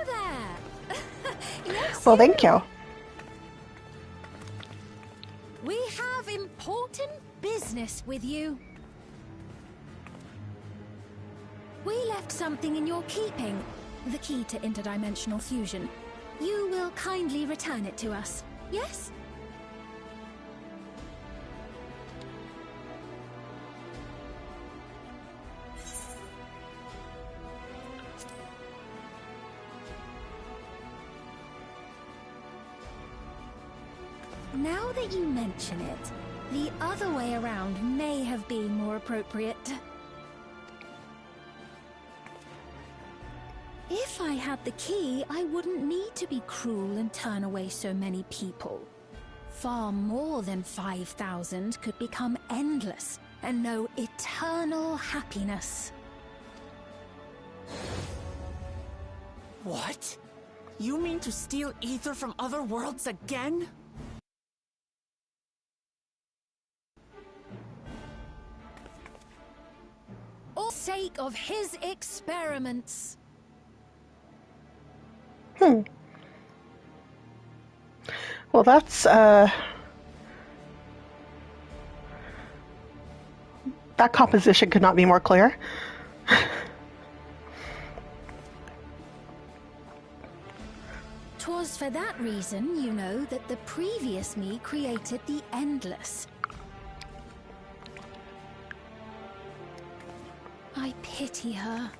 there! Yes, Well, thank you. We have important business with you. We left something in your keeping. The key to interdimensional fusion. You will kindly return it to us, yes? Now that you mention it, the other way around may have been more appropriate. If I had the key, I wouldn't need to be cruel and turn away so many people. Far more than 5,000 could become endless and know eternal happiness. What? You mean to steal ether from other worlds again? For the sake of his experiments. Well, that's, that composition could not be more clear. 'Twas for that reason, you know, that the previous me created the Endless. I pity her.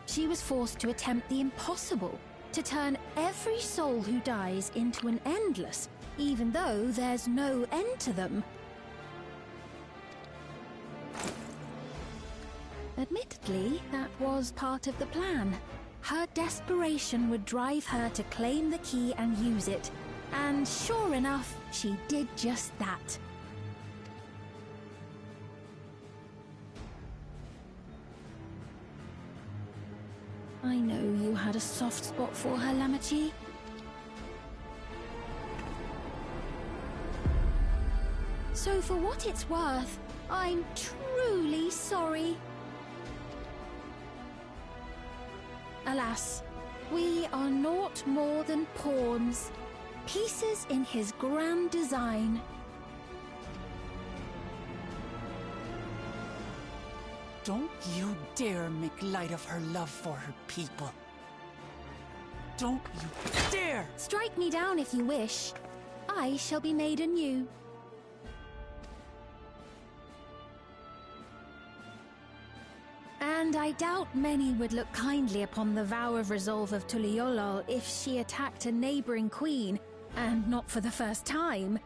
She was forced to attempt the impossible, to turn every soul who dies into an Endless, even though there's no end to them. Admittedly, that was part of the plan. Her desperation would drive her to claim the key and use it, and sure enough, she did just that. I know you had a soft spot for her, Lamachi. So for what it's worth, I'm truly sorry. Alas, we are naught more than pawns, pieces in his grand design. Don't you dare make light of her love for her people. Don't you dare! Strike me down if you wish. I shall be made anew. And I doubt many would look kindly upon the vow of resolve of Tuliolol if she attacked a neighboring queen, and not for the first time.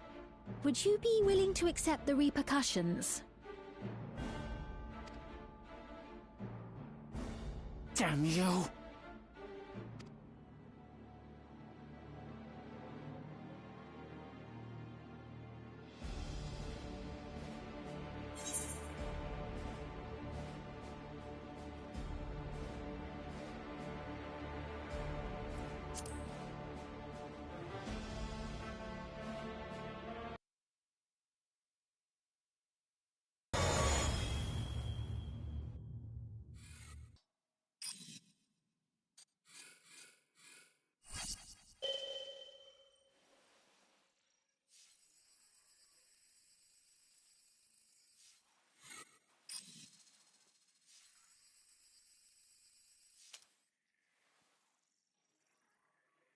Would you be willing to accept the repercussions? Damn you!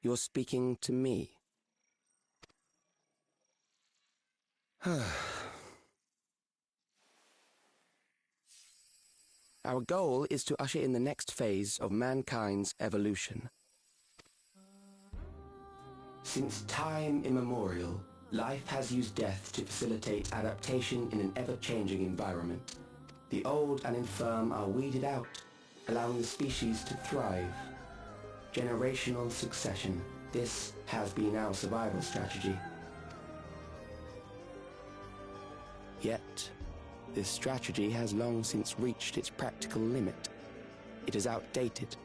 You're speaking to me. Our goal is to usher in the next phase of mankind's evolution. Since time immemorial, life has used death to facilitate adaptation in an ever-changing environment. The old and infirm are weeded out, allowing the species to thrive. Generational succession. This has been our survival strategy. Yet, this strategy has long since reached its practical limit. It is outdated.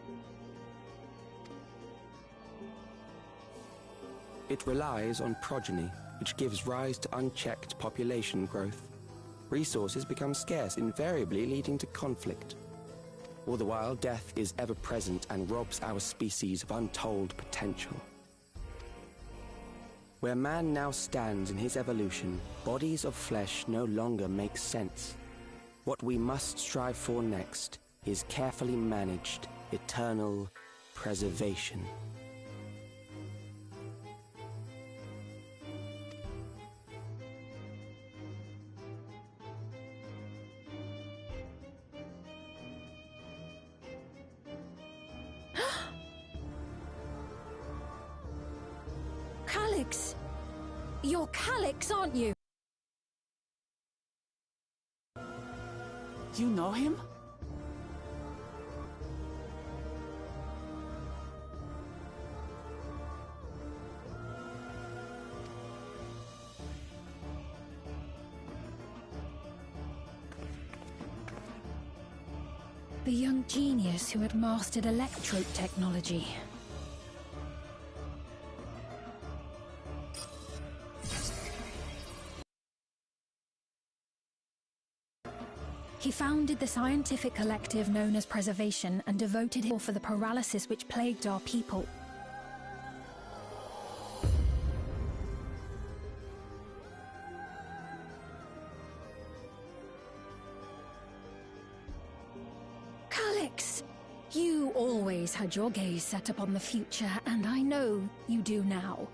It relies on progeny, which gives rise to unchecked population growth. Resources become scarce, invariably leading to conflict. All the while, death is ever present and robs our species of untold potential. Where man now stands in his evolution, bodies of flesh no longer make sense. What we must strive for next is carefully managed, eternal preservation. Calyx! You're Calyx, aren't you? You know him? The young genius who had mastered electrope technology. He founded the scientific collective known as Preservation and devoted it for the paralysis which plagued our people. Calyx! You always had your gaze set upon the future, and I know you do now.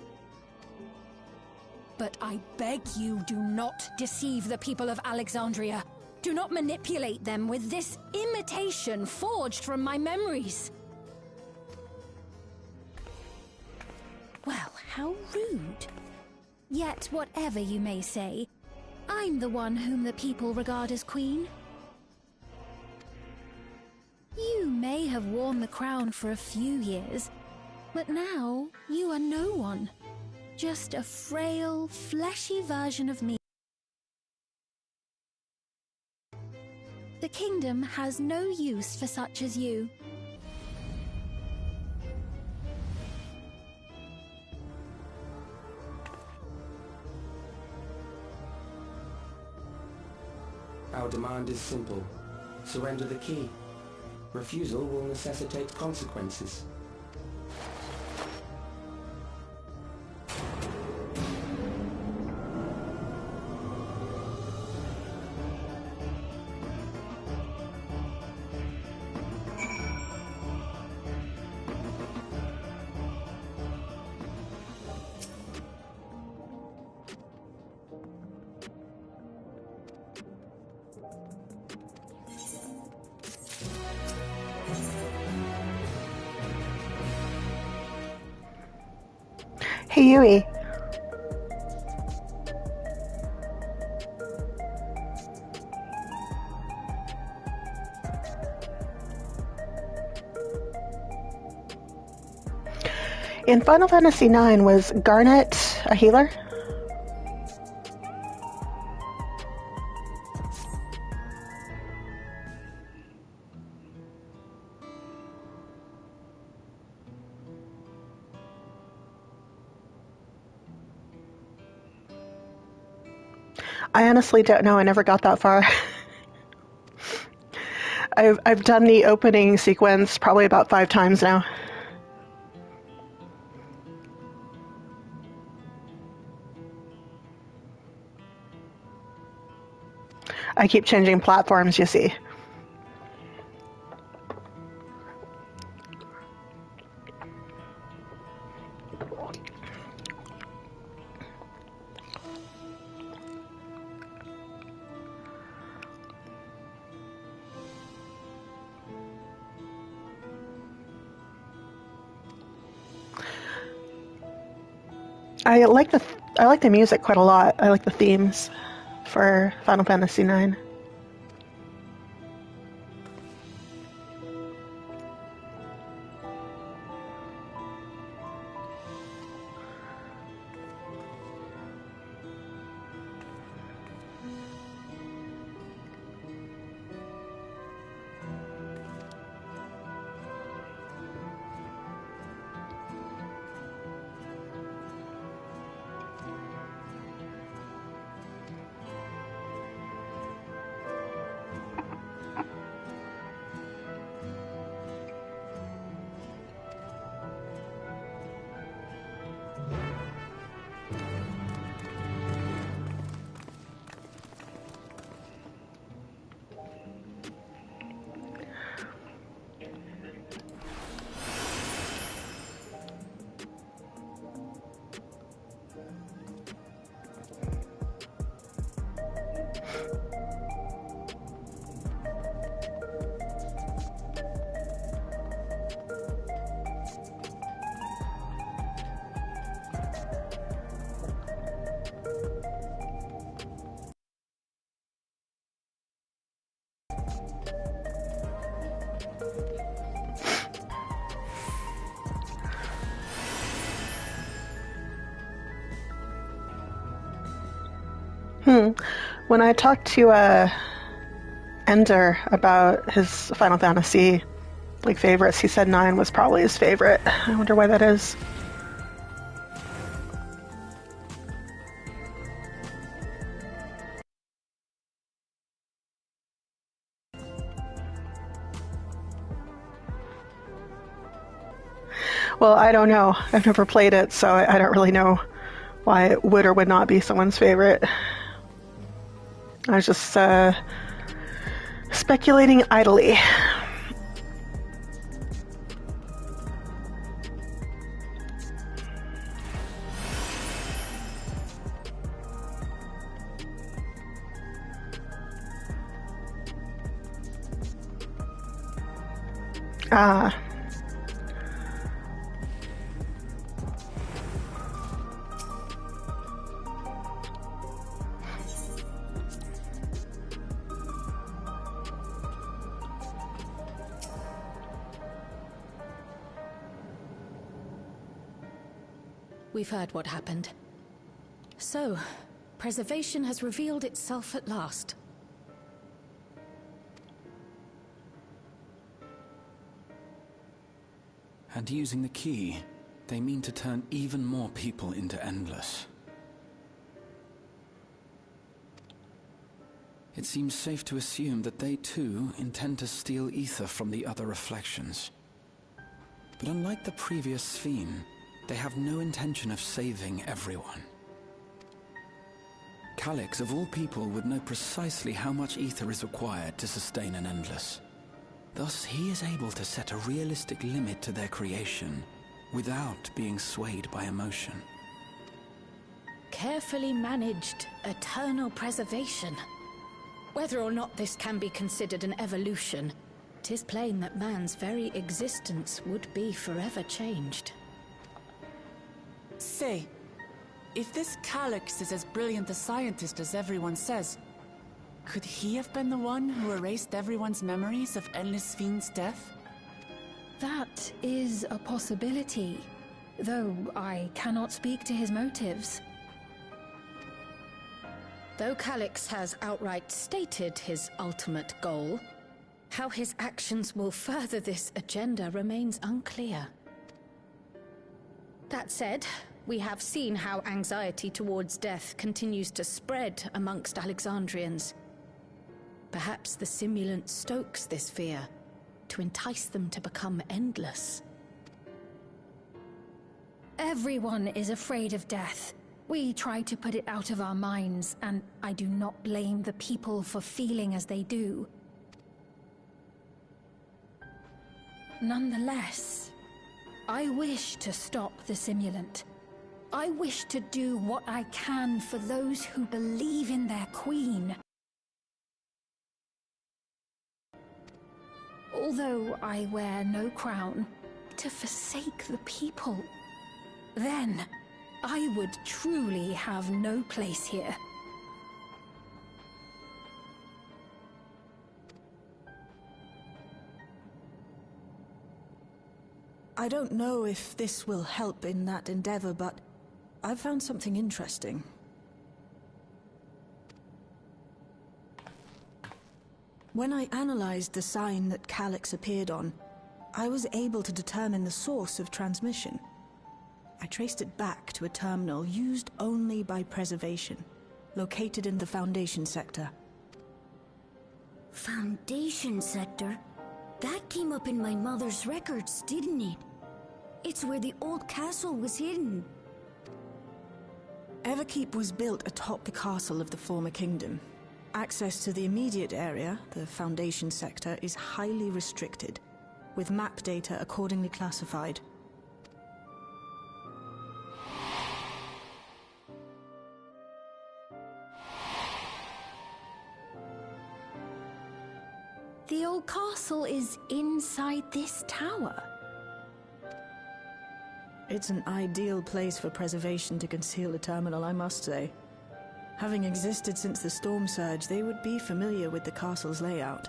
But I beg you, do not deceive the people of Alexandria. Do not manipulate them with this imitation forged from my memories. Well, how rude. Yet, whatever you may say, I'm the one whom the people regard as queen. You may have worn the crown for a few years, but now you are no one. Just a frail, fleshy version of me. The kingdom has no use for such as you. Our demand is simple. Surrender the key. Refusal will necessitate consequences. Hey, Yui. In Final Fantasy IX, was Garnet a healer? I honestly don't know. I never got that far. I've done the opening sequence probably about 5 times now. I keep changing platforms, you see. I like the music quite a lot. I like the themes for Final Fantasy IX. When I talked to Ender about his Final Fantasy favorites, he said 9 was probably his favorite. I wonder why that is. Well, I don't know. I've never played it, so I don't really know why it would or would not be someone's favorite. I was just speculating idly. Ah. We've heard what happened. So, preservation has revealed itself at last. And using the key, they mean to turn even more people into Endless. It seems safe to assume that they too intend to steal ether from the other reflections. But unlike the previous Sphere, they have no intention of saving everyone. Calyx, of all people, would know precisely how much ether is required to sustain an Endless. Thus, he is able to set a realistic limit to their creation, without being swayed by emotion. Carefully managed, eternal preservation. Whether or not this can be considered an evolution, 'tis plain that man's very existence would be forever changed. Say, if this Calyx is as brilliant a scientist as everyone says, could he have been the one who erased everyone's memories of Endless Fiend's death? That is a possibility, though I cannot speak to his motives. Though Calyx has outright stated his ultimate goal, how his actions will further this agenda remains unclear. That said, we have seen how anxiety towards death continues to spread amongst Alexandrians. Perhaps the simulant stokes this fear, to entice them to become endless. Everyone is afraid of death. We try to put it out of our minds, and I do not blame the people for feeling as they do. Nonetheless, I wish to stop the simulant. I wish to do what I can for those who believe in their queen. Although I wear no crown, to forsake the people, then I would truly have no place here. I don't know if this will help in that endeavor, but I've found something interesting. When I analyzed the sign that Calyx appeared on, I was able to determine the source of transmission. I traced it back to a terminal used only by preservation, located in the Foundation sector. Foundation sector? That came up in my mother's records, didn't it? It's where the old castle was hidden. Everkeep was built atop the castle of the former kingdom. Access to the immediate area, the Foundation sector, is highly restricted, with map data accordingly classified. The old castle is inside this tower. It's an ideal place for preservation to conceal the terminal, I must say. Having existed since the storm surge, they would be familiar with the castle's layout.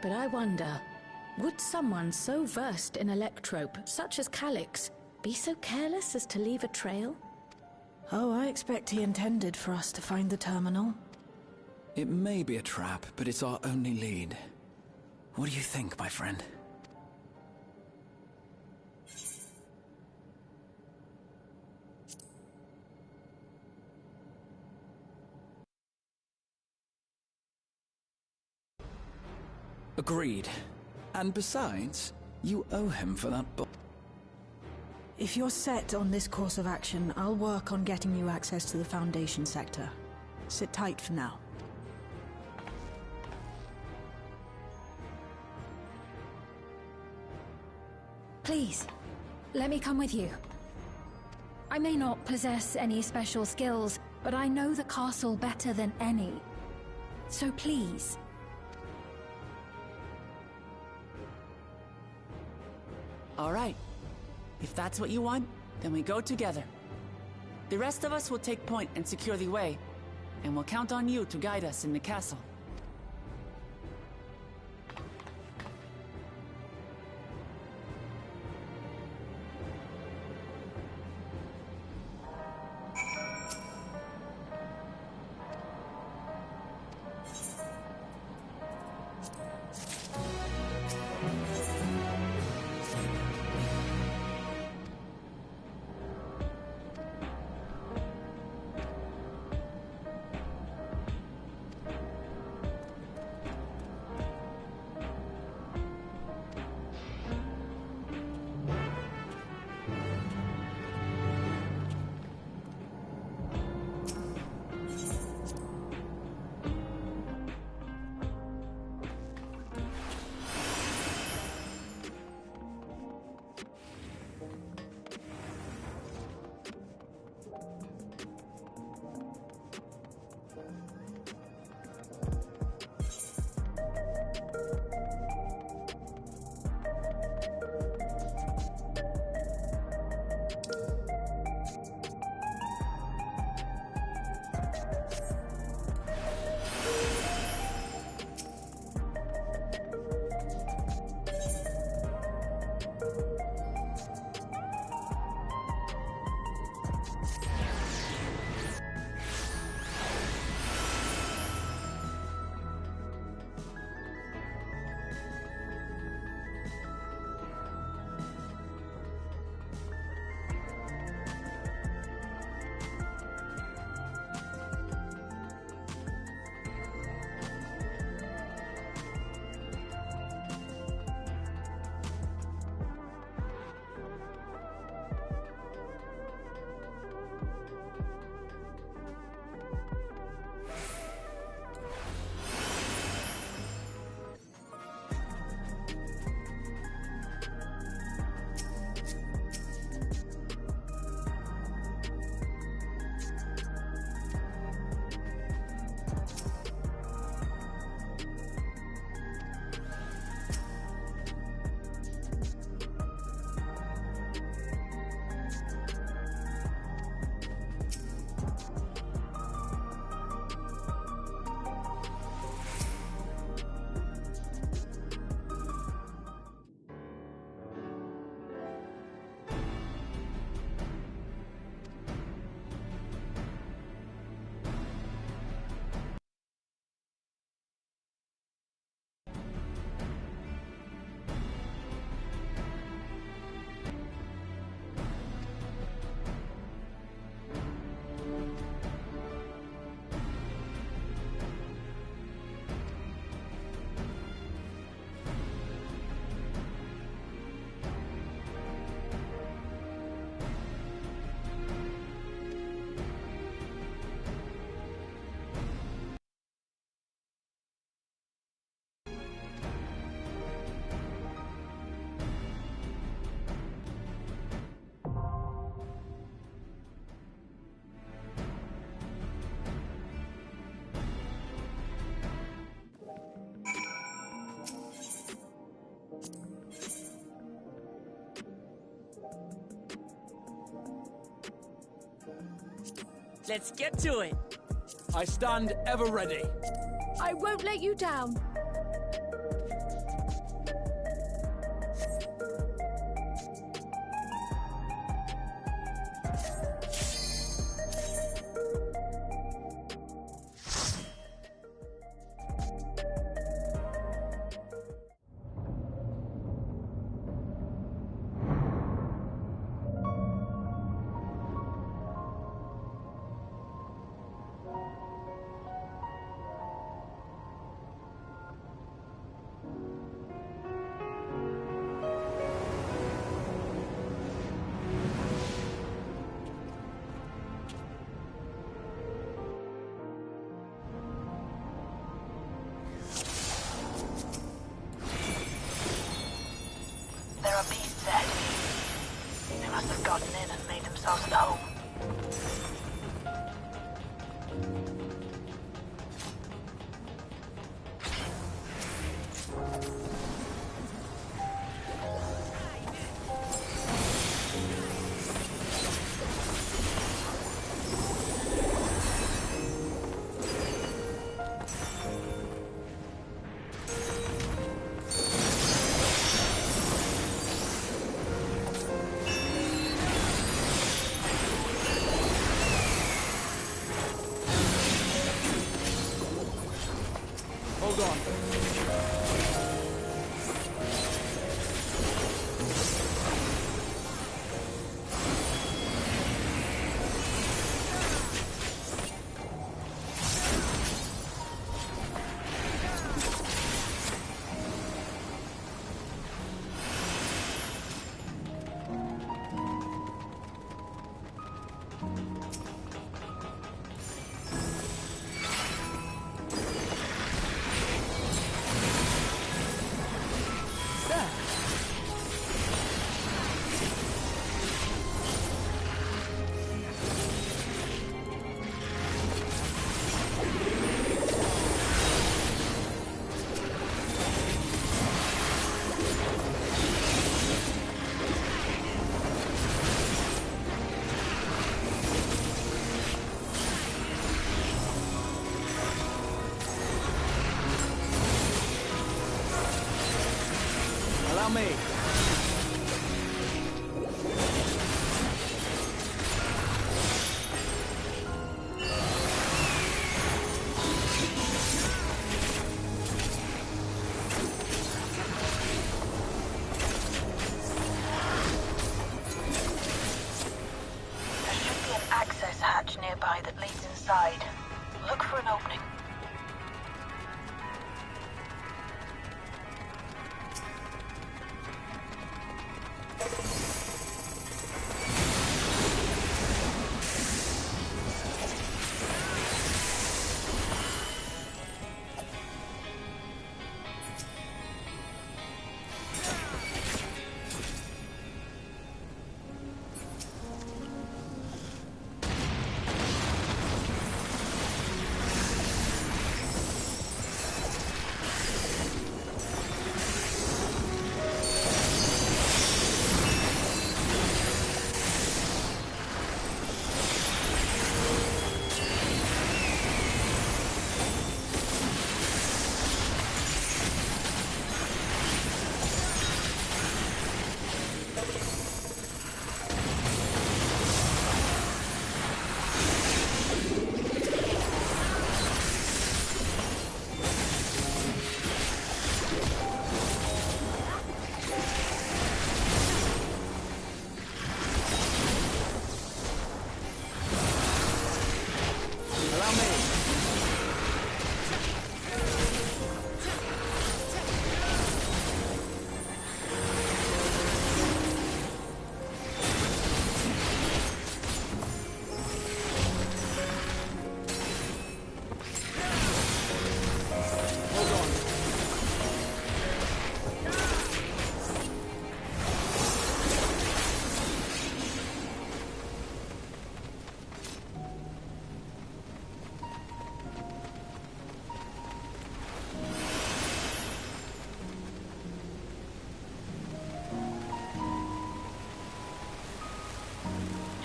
But I wonder, would someone so versed in electrope, such as Calyx, be so careless as to leave a trail? Oh, I expect he intended for us to find the terminal. It may be a trap, but it's our only lead. What do you think, my friend? Agreed. And besides, you owe him for that book. If you're set on this course of action, I'll work on getting you access to the Foundation sector. Sit tight for now. Please, let me come with you. I may not possess any special skills, but I know the castle better than any. So please. All right. If that's what you want, then we go together. The rest of us will take point and secure the way, and we'll count on you to guide us in the castle. Let's get to it. I stand ever ready. I won't let you down. must have gotten in and made themselves at home. Hold on. Allow me. There should be an access hatch nearby that leads inside. Look for an opening.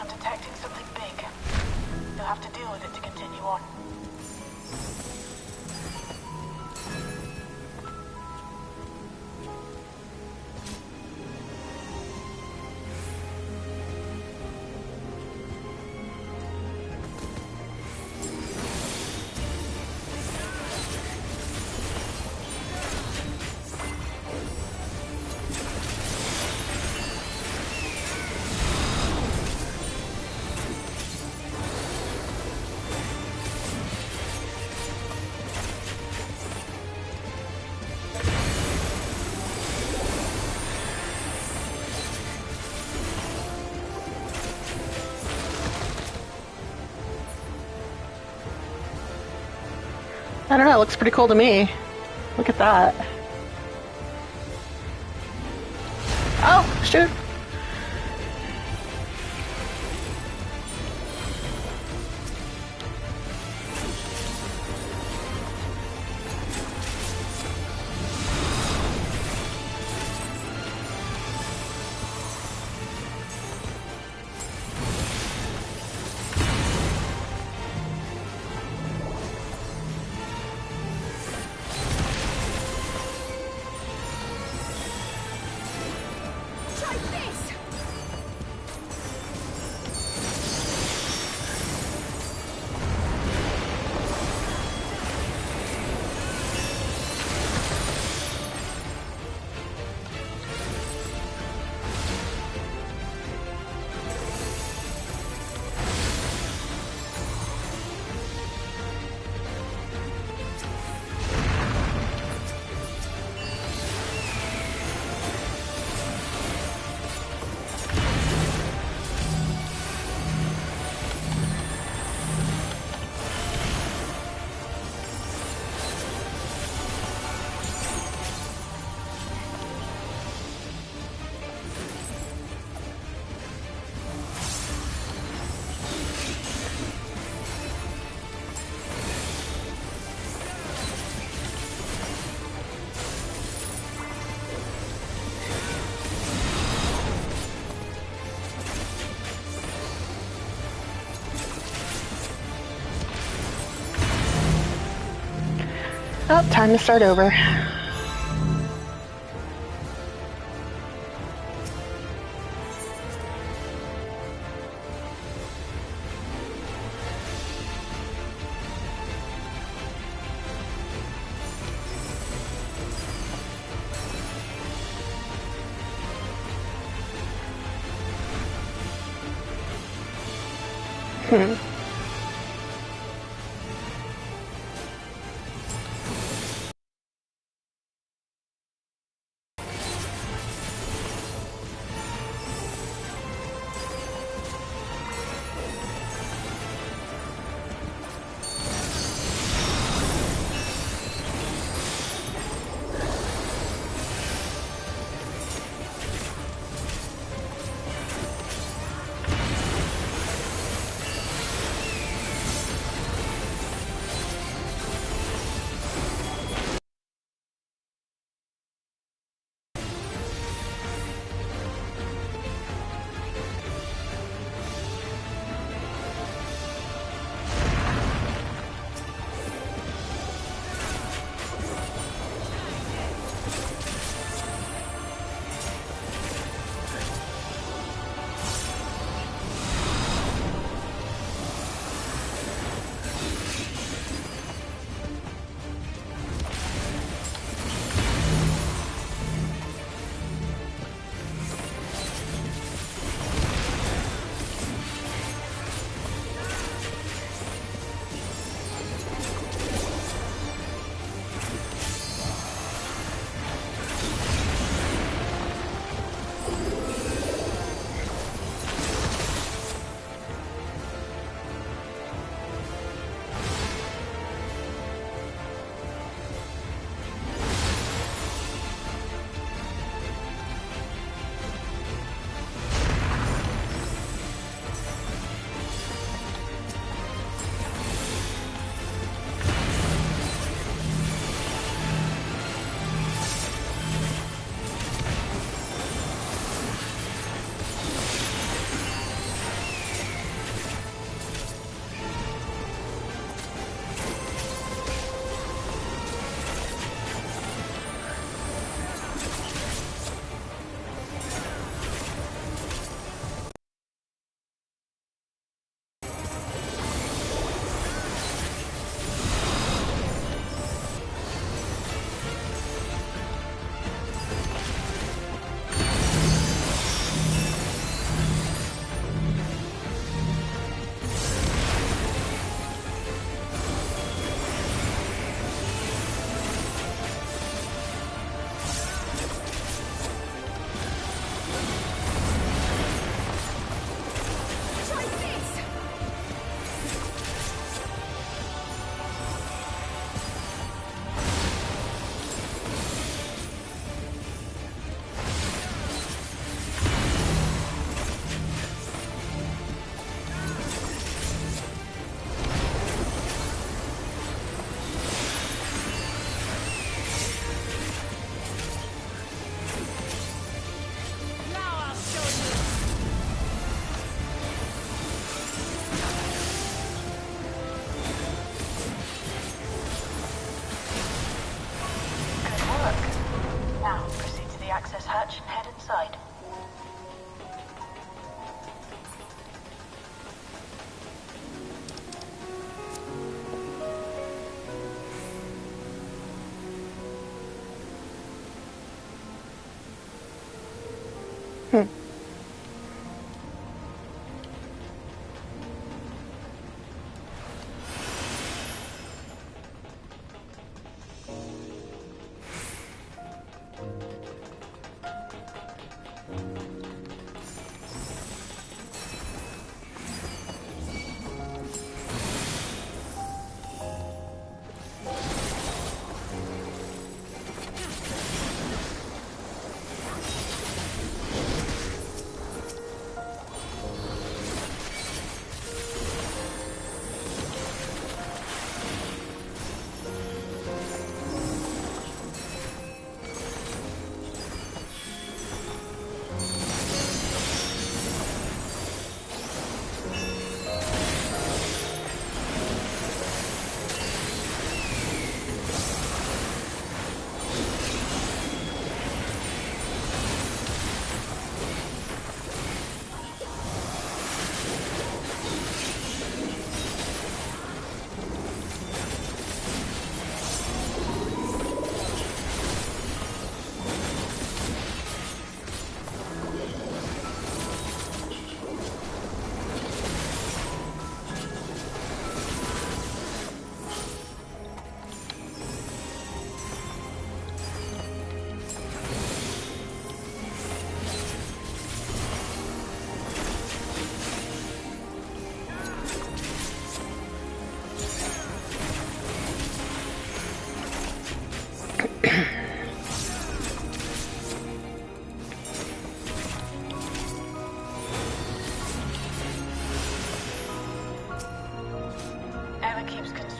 Detecting something big. You'll have to deal with it to continue on. I don't know, it looks pretty cool to me. Look at that. Oh, shoot. Oh, time to start over.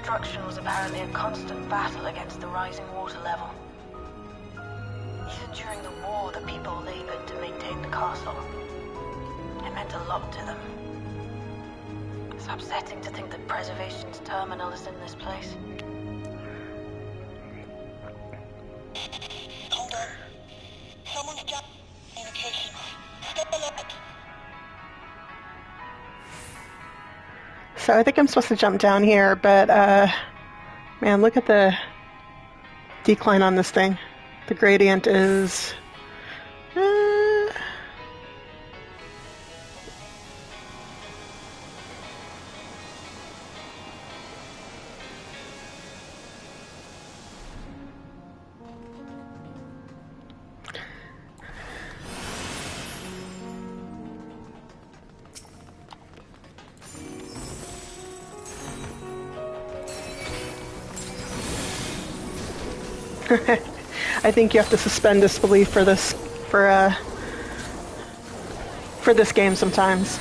construction was apparently a constant battle against the rising water level. Even during the war, the people labored to maintain the castle. It meant a lot to them. It's upsetting to think that Preservation's terminal is in this place. Hold on. Someone's got communication. Step alert. So I think I'm supposed to jump down here, but, man, look at the decline on this thing. The gradient is... I think you have to suspend disbelief for this game sometimes.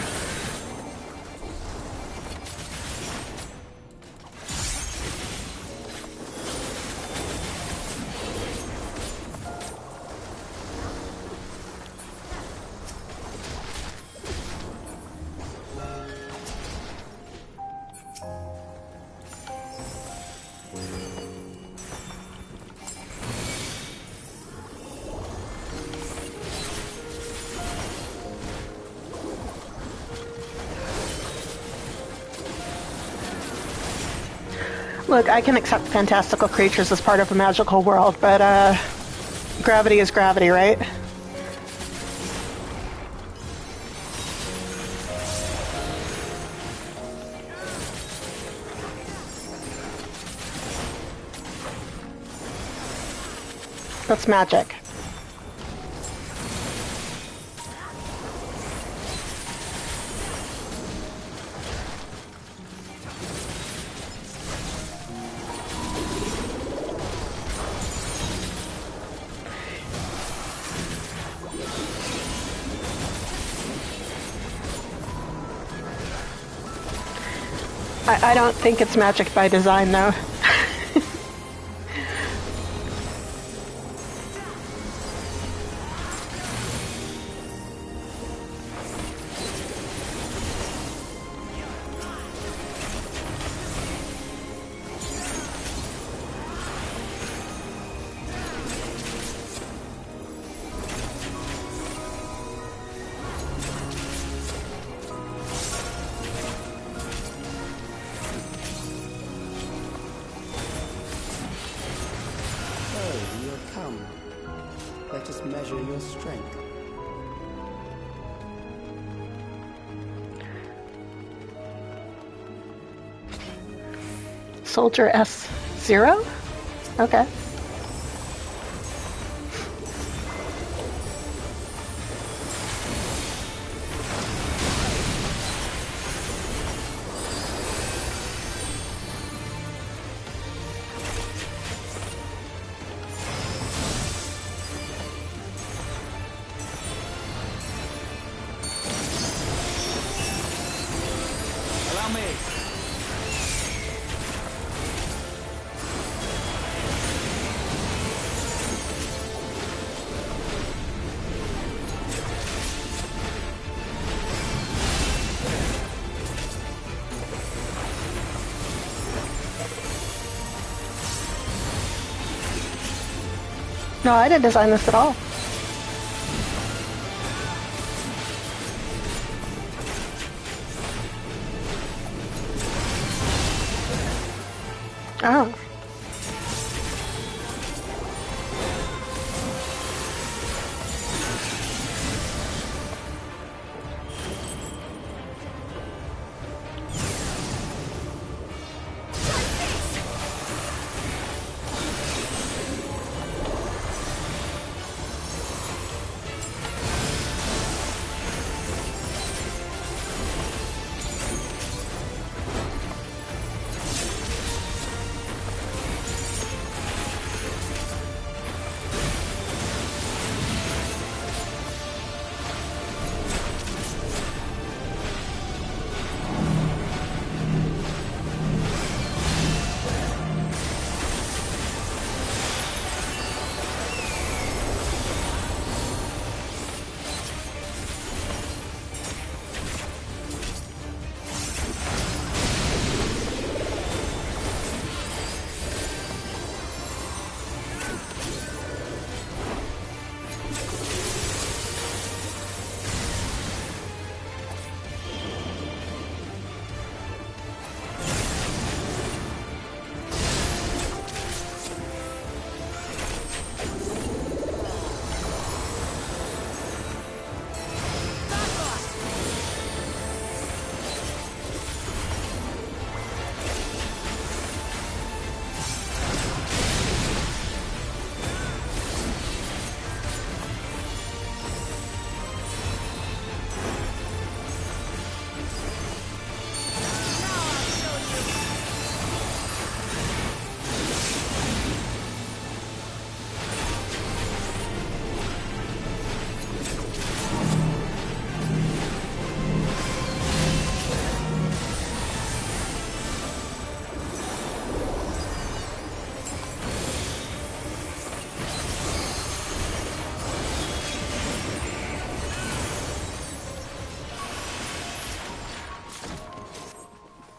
Look, I can accept fantastical creatures as part of a magical world, but, gravity is gravity, right? That's magic. I don't think it's magic by design, though. Let us measure your strength. Soldier S0? Okay. Allow me. No, I didn't design this at all. Oh.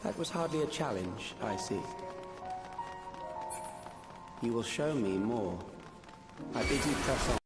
That was hardly a challenge, I see. You will show me more. I bid you press on.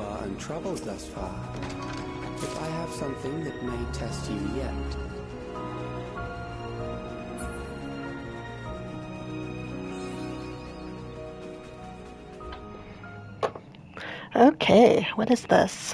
are untroubled thus far, but I have something that may test you yet. Okay, what is this?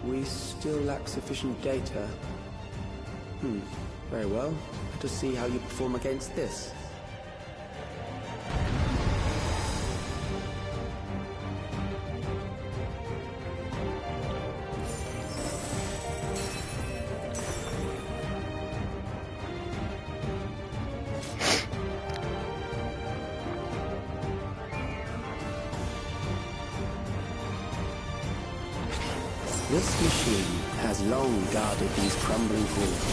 We still lack sufficient data. Very well. Let us see how you perform against this. This machine has long guarded these crumbling walls.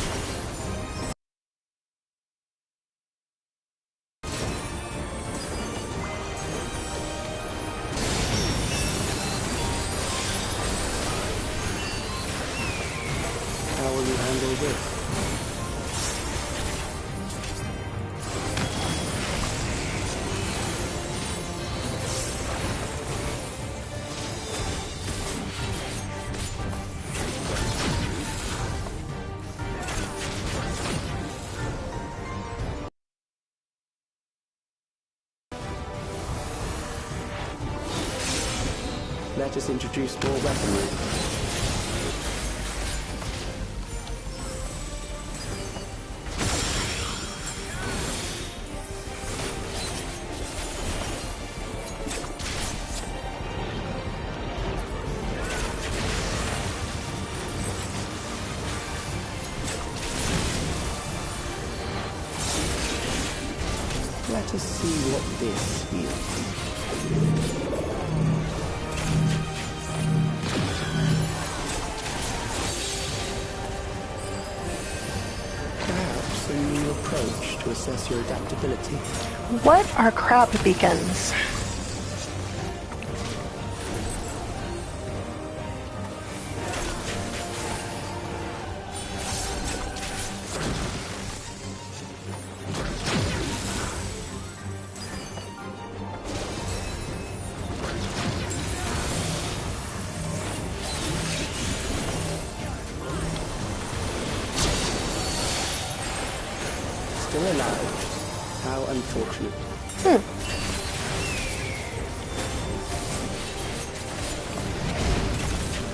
How will you handle this? Let us introduce more weaponry. Let us see what this is. Perhaps a new approach to assess your adaptability. What are crab beacons? Still alive. How unfortunate.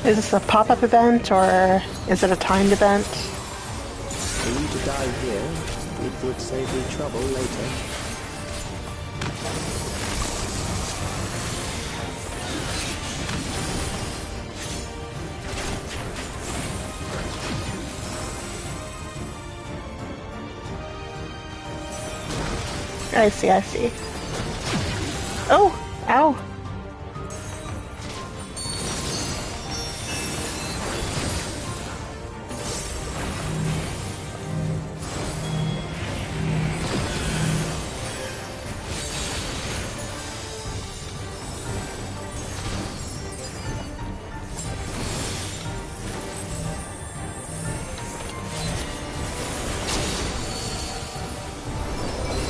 Is this a pop-up event or is it a timed event? For you to die here, it would save me trouble later. I see, I see. Oh, ow.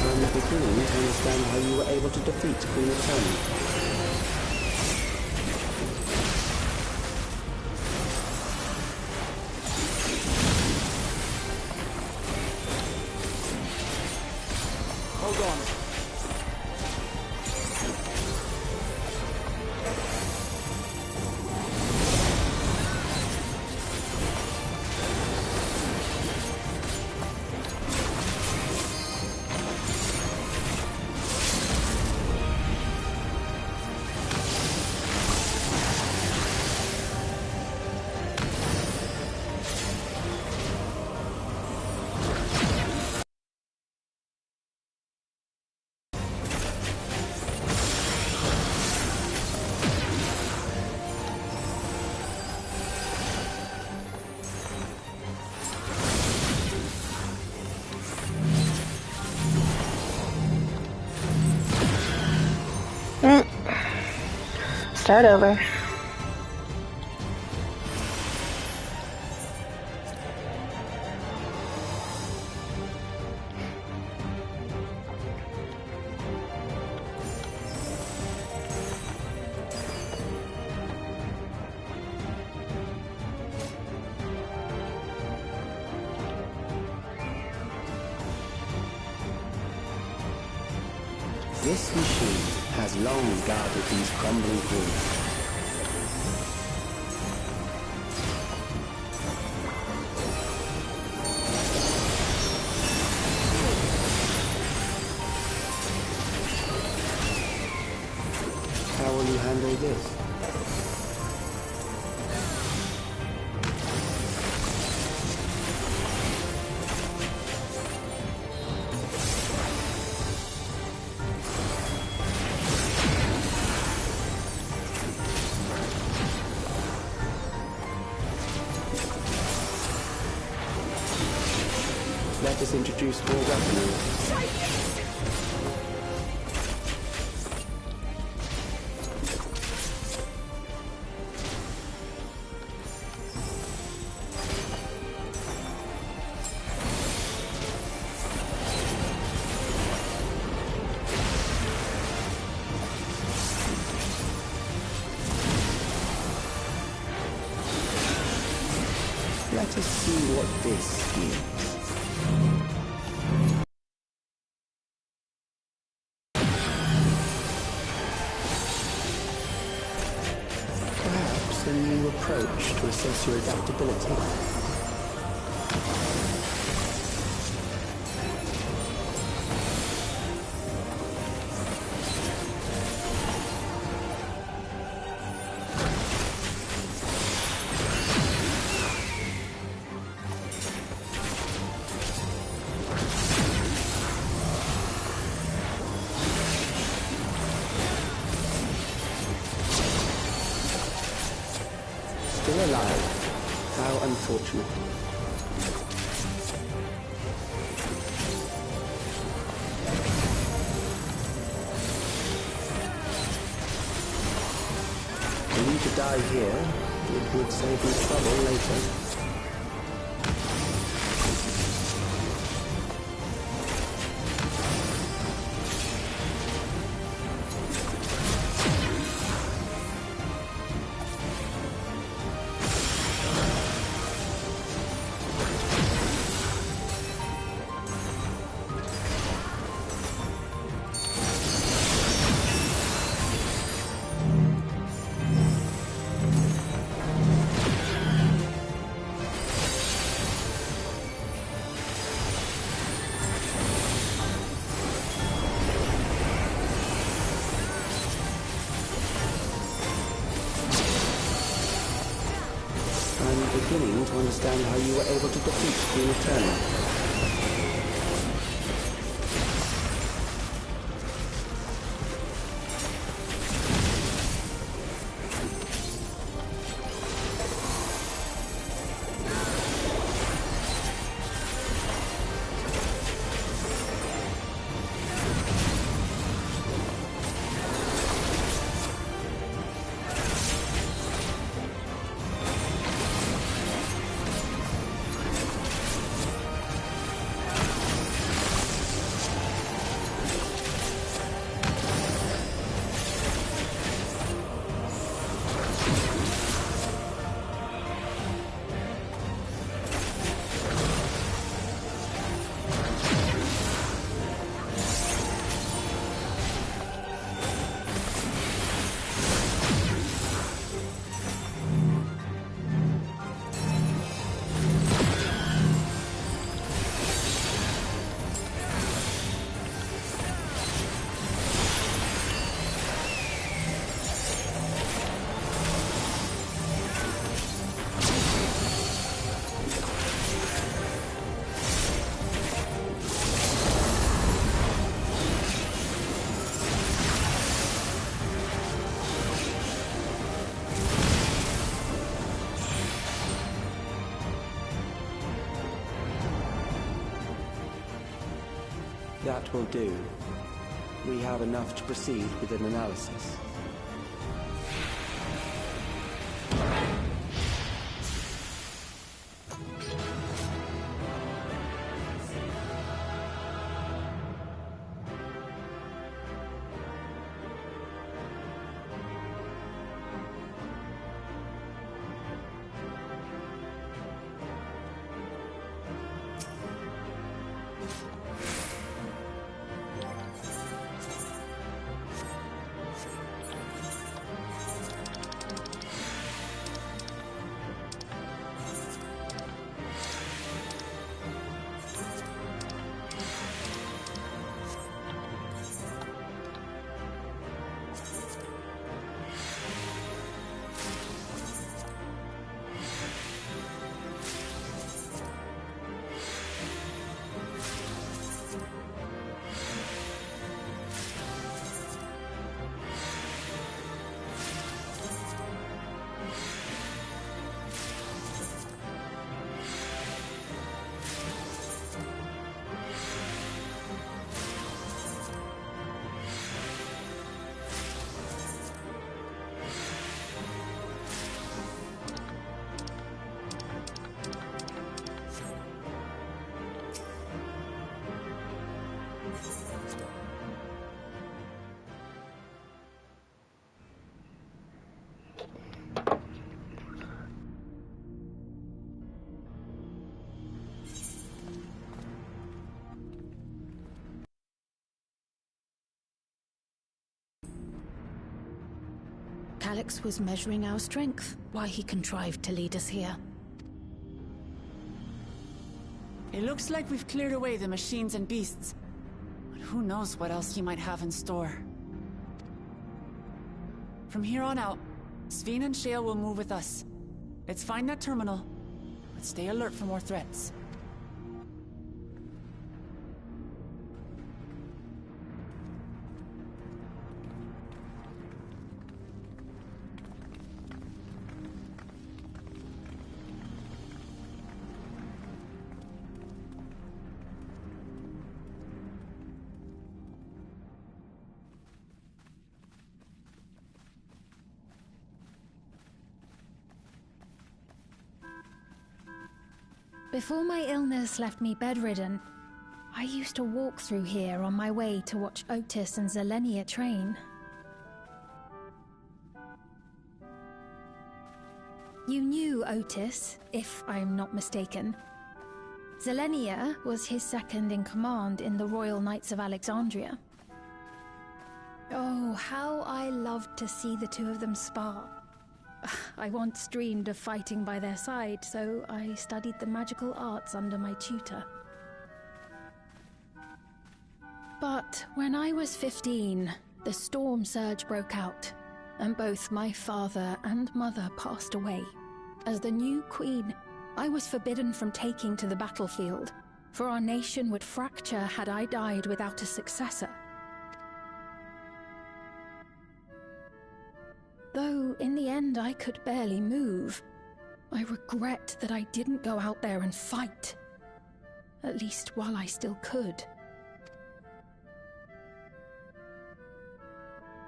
I'm beginning to understand how you were able to defeat Queen Attorney. Hold on. Start over. This machine has long guarded these crumbling ruins. How will you handle this? Let us introduce more weaponry. Let us see what this is. Perhaps a new approach to assess your adaptability. Still alive. How unfortunate. For you to die here, it would save you trouble later. I'm beginning to understand how you were able to defeat Queen Eternal. That will do. We have enough to proceed with an analysis. Calix was measuring our strength, why he contrived to lead us here. It looks like we've cleared away the machines and beasts. But who knows what else he might have in store. From here on out, Sveen and Shale will move with us. Let's find that terminal, but stay alert for more threats. Before my illness left me bedridden, I used to walk through here on my way to watch Otis and Zelenia train. You knew Otis, if I'm not mistaken. Zelenia was his second in command in the Royal Knights of Alexandria. Oh, how I loved to see the two of them spar. I once dreamed of fighting by their side, so I studied the magical arts under my tutor. But when I was 15, the storm surge broke out, and both my father and mother passed away. As the new queen, I was forbidden from taking to the battlefield, for our nation would fracture had I died without a successor. Though, in the end, I could barely move. I regret that I didn't go out there and fight. At least while I still could.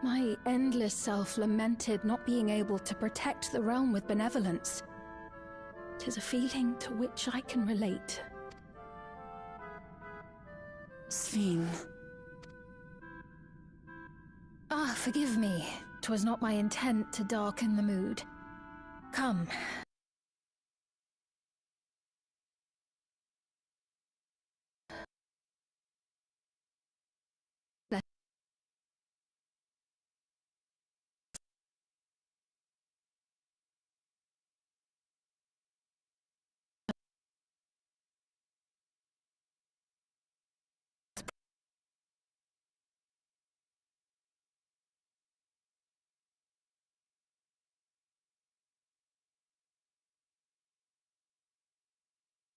My endless self lamented not being able to protect the realm with benevolence. 'Tis a feeling to which I can relate. Sveen. Ah, forgive me. 'Twas not my intent to darken the mood. Come,